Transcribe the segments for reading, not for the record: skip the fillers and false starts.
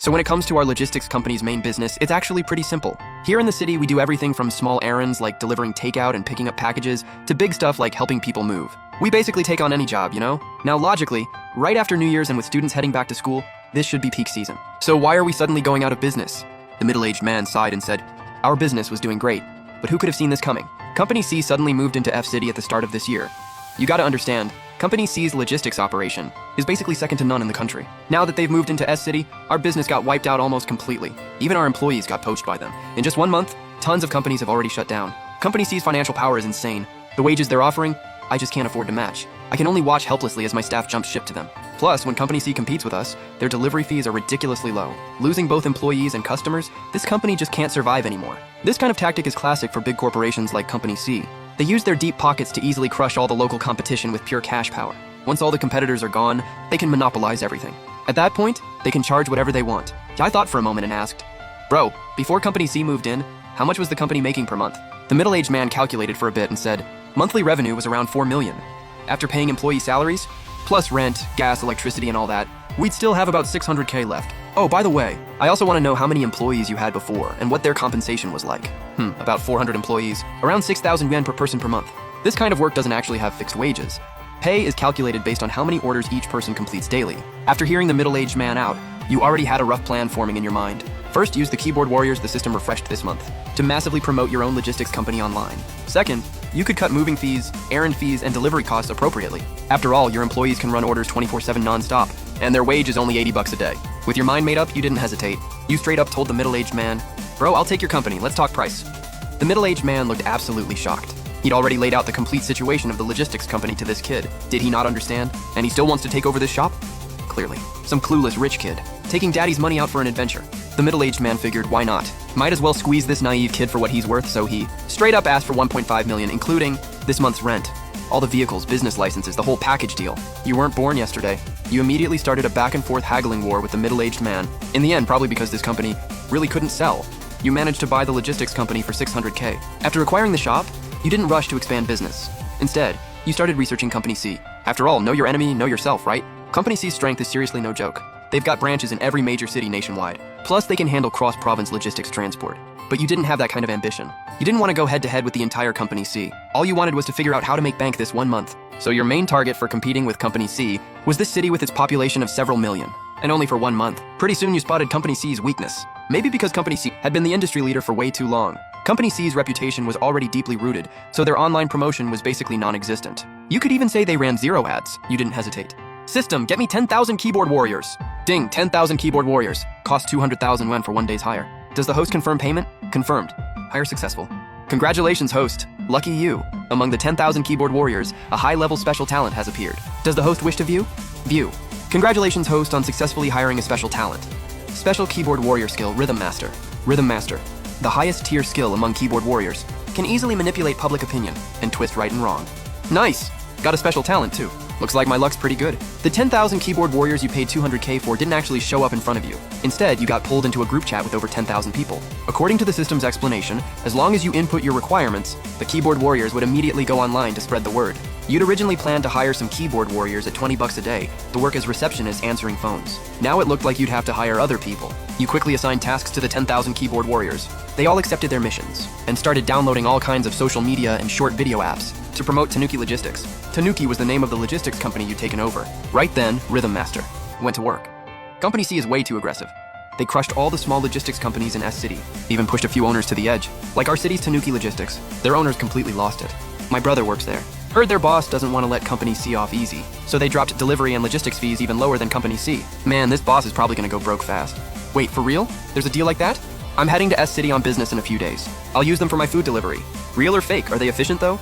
So when it comes to our logistics company's main business, it's actually pretty simple. Here in the city, we do everything from small errands like delivering takeout and picking up packages to big stuff like helping people move. We basically take on any job, you know? Now logically, right after New Year's and with students heading back to school, this should be peak season. So why are we suddenly going out of business? The middle-aged man sighed and said, "Our business was doing great, but who could have seen this coming? Company C suddenly moved into F City at the start of this year. You gotta understand, Company C's logistics operation is basically second to none in the country. Now that they've moved into S City, our business got wiped out almost completely. Even our employees got poached by them. In just 1 month, tons of companies have already shut down. Company C's financial power is insane. The wages they're offering, I just can't afford to match. I can only watch helplessly as my staff jumps ship to them. Plus, when Company C competes with us, their delivery fees are ridiculously low. Losing both employees and customers, this company just can't survive anymore. This kind of tactic is classic for big corporations like Company C. They use their deep pockets to easily crush all the local competition with pure cash power. Once all the competitors are gone, they can monopolize everything. At that point, they can charge whatever they want. I thought for a moment and asked, "Bro, before Company C moved in, how much was the company making per month?" The middle-aged man calculated for a bit and said, "Monthly revenue was around 4 million. After paying employee salaries, plus rent, gas, electricity, and all that, we'd still have about 600K left. Oh, by the way, I also want to know how many employees you had before and what their compensation was like." About 400 employees, around 6,000 yuan per person per month. This kind of work doesn't actually have fixed wages. Pay is calculated based on how many orders each person completes daily. After hearing the middle-aged man out, you already had a rough plan forming in your mind. First, use the keyboard warriors the system refreshed this month to massively promote your own logistics company online. Second, you could cut moving fees, errand fees, and delivery costs appropriately. After all, your employees can run orders 24/7 non-stop, and their wage is only 80 bucks a day. With your mind made up, you didn't hesitate. You straight up told the middle-aged man, "Bro, I'll take your company, let's talk price." The middle-aged man looked absolutely shocked. He'd already laid out the complete situation of the logistics company to this kid. Did he not understand? And he still wants to take over this shop? Clearly. Some clueless rich kid, taking daddy's money out for an adventure. The middle-aged man figured, why not? Might as well squeeze this naive kid for what he's worth, so he straight up asked for 1.5 million, including this month's rent. All the vehicles, business licenses, the whole package deal. You weren't born yesterday. You immediately started a back-and-forth haggling war with the middle-aged man. In the end, probably because this company really couldn't sell. You managed to buy the logistics company for 600K. After acquiring the shop, you didn't rush to expand business. Instead, you started researching Company C. After all, know your enemy, know yourself, right? Company C's strength is seriously no joke. They've got branches in every major city nationwide. Plus, they can handle cross-province logistics transport. But you didn't have that kind of ambition. You didn't want to go head-to-head with the entire Company C. All you wanted was to figure out how to make bank this 1 month. So your main target for competing with Company C was this city with its population of several million. And only for 1 month. Pretty soon you spotted Company C's weakness. Maybe because Company C had been the industry leader for way too long. Company C's reputation was already deeply rooted, so their online promotion was basically non-existent. You could even say they ran 0 ads. You didn't hesitate. System, get me 10,000 keyboard warriors. Ding, 10,000 keyboard warriors. Cost 200,000 yuan for 1 day's hire. Does the host confirm payment? Confirmed. Hire successful. Congratulations, host. Lucky you. Among the 10,000 keyboard warriors, a high-level special talent has appeared. Does the host wish to view? View. Congratulations, host, on successfully hiring a special talent. Special keyboard warrior skill, Rhythm Master. Rhythm Master, the highest tier skill among keyboard warriors, can easily manipulate public opinion and twist right and wrong. Nice! Got a special talent, too. Looks like my luck's pretty good. The 10,000 keyboard warriors you paid 200K for didn't actually show up in front of you. Instead, you got pulled into a group chat with over 10,000 people. According to the system's explanation, as long as you input your requirements, the keyboard warriors would immediately go online to spread the word. You'd originally planned to hire some keyboard warriors at 20 bucks a day to work as receptionists answering phones. Now it looked like you'd have to hire other people. You quickly assigned tasks to the 10,000 keyboard warriors. They all accepted their missions and started downloading all kinds of social media and short video apps to promote Tanuki Logistics. Tanuki was the name of the logistics company you'd taken over. Right then, Rhythm Master went to work. Company C is way too aggressive. They crushed all the small logistics companies in S City, even pushed a few owners to the edge. Like our city's Tanuki Logistics, their owners completely lost it. My brother works there. Heard their boss doesn't want to let Company C off easy, so they dropped delivery and logistics fees even lower than Company C. Man, this boss is probably gonna go broke fast. Wait, for real? There's a deal like that? I'm heading to S City on business in a few days. I'll use them for my food delivery. Real or fake? Are they efficient though?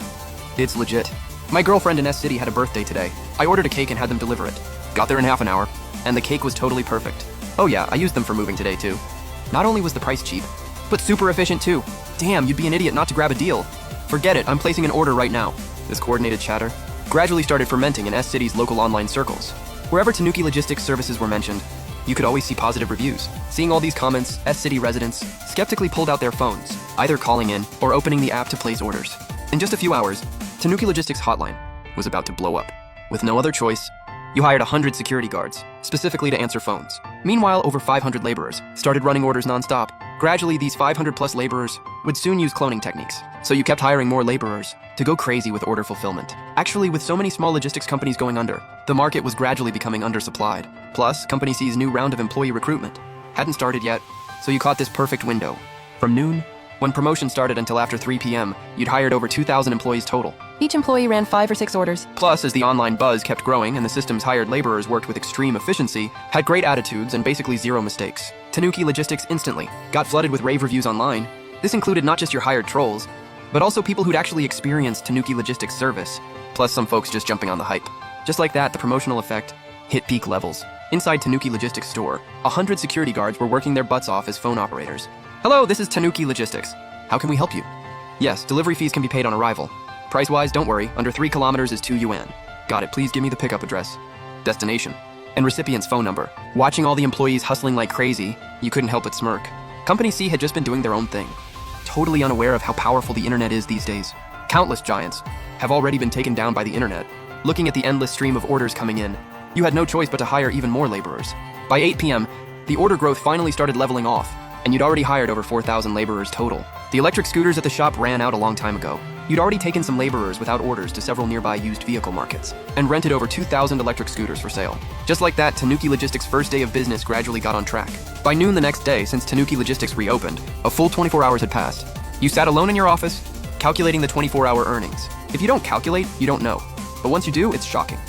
It's legit. My girlfriend in S City had a birthday today. I ordered a cake and had them deliver it. Got there in half an hour, and the cake was totally perfect. Oh yeah, I used them for moving today too. Not only was the price cheap, but super efficient too. Damn, you'd be an idiot not to grab a deal. Forget it, I'm placing an order right now. This coordinated chatter gradually started fermenting in S City's local online circles. Wherever Tanuki Logistics services were mentioned, you could always see positive reviews. Seeing all these comments, S City residents skeptically pulled out their phones, either calling in or opening the app to place orders. In just a few hours, Tanuki Logistics hotline was about to blow up. With no other choice, you hired 100 security guards, specifically to answer phones. Meanwhile, over 500 laborers started running orders nonstop. Gradually, these 500 plus laborers would soon use cloning techniques. So you kept hiring more laborers to go crazy with order fulfillment. Actually, with so many small logistics companies going under, the market was gradually becoming undersupplied. Plus, Company C's new round of employee recruitment hadn't started yet, so you caught this perfect window. From noon, when promotion started, until after 3 p.m., you'd hired over 2,000 employees total. Each employee ran 5 or 6 orders. Plus, as the online buzz kept growing and the system's hired laborers worked with extreme efficiency, had great attitudes, and basically zero mistakes, Tanuki Logistics instantly got flooded with rave reviews online. This included not just your hired trolls, but also people who'd actually experienced Tanuki Logistics service, plus some folks just jumping on the hype. Just like that, the promotional effect hit peak levels. Inside Tanuki Logistics store, 100 security guards were working their butts off as phone operators. Hello, this is Tanuki Logistics. How can we help you? Yes, delivery fees can be paid on arrival. Price-wise, don't worry, under 3 kilometers is 2 yuan. Got it, please give me the pickup address, destination, and recipient's phone number. Watching all the employees hustling like crazy, you couldn't help but smirk. Company C had just been doing their own thing, totally unaware of how powerful the internet is these days. Countless giants have already been taken down by the internet. Looking at the endless stream of orders coming in, you had no choice but to hire even more laborers. By 8 p.m., the order growth finally started leveling off, and you'd already hired over 4,000 laborers total. The electric scooters at the shop ran out a long time ago. You'd already taken some laborers without orders to several nearby used vehicle markets, and rented over 2,000 electric scooters for sale. Just like that, Tanuki Logistics' first day of business gradually got on track. By noon the next day, since Tanuki Logistics reopened, a full 24 hours had passed. You sat alone in your office, calculating the 24-hour earnings. If you don't calculate, you don't know. But once you do, it's shocking.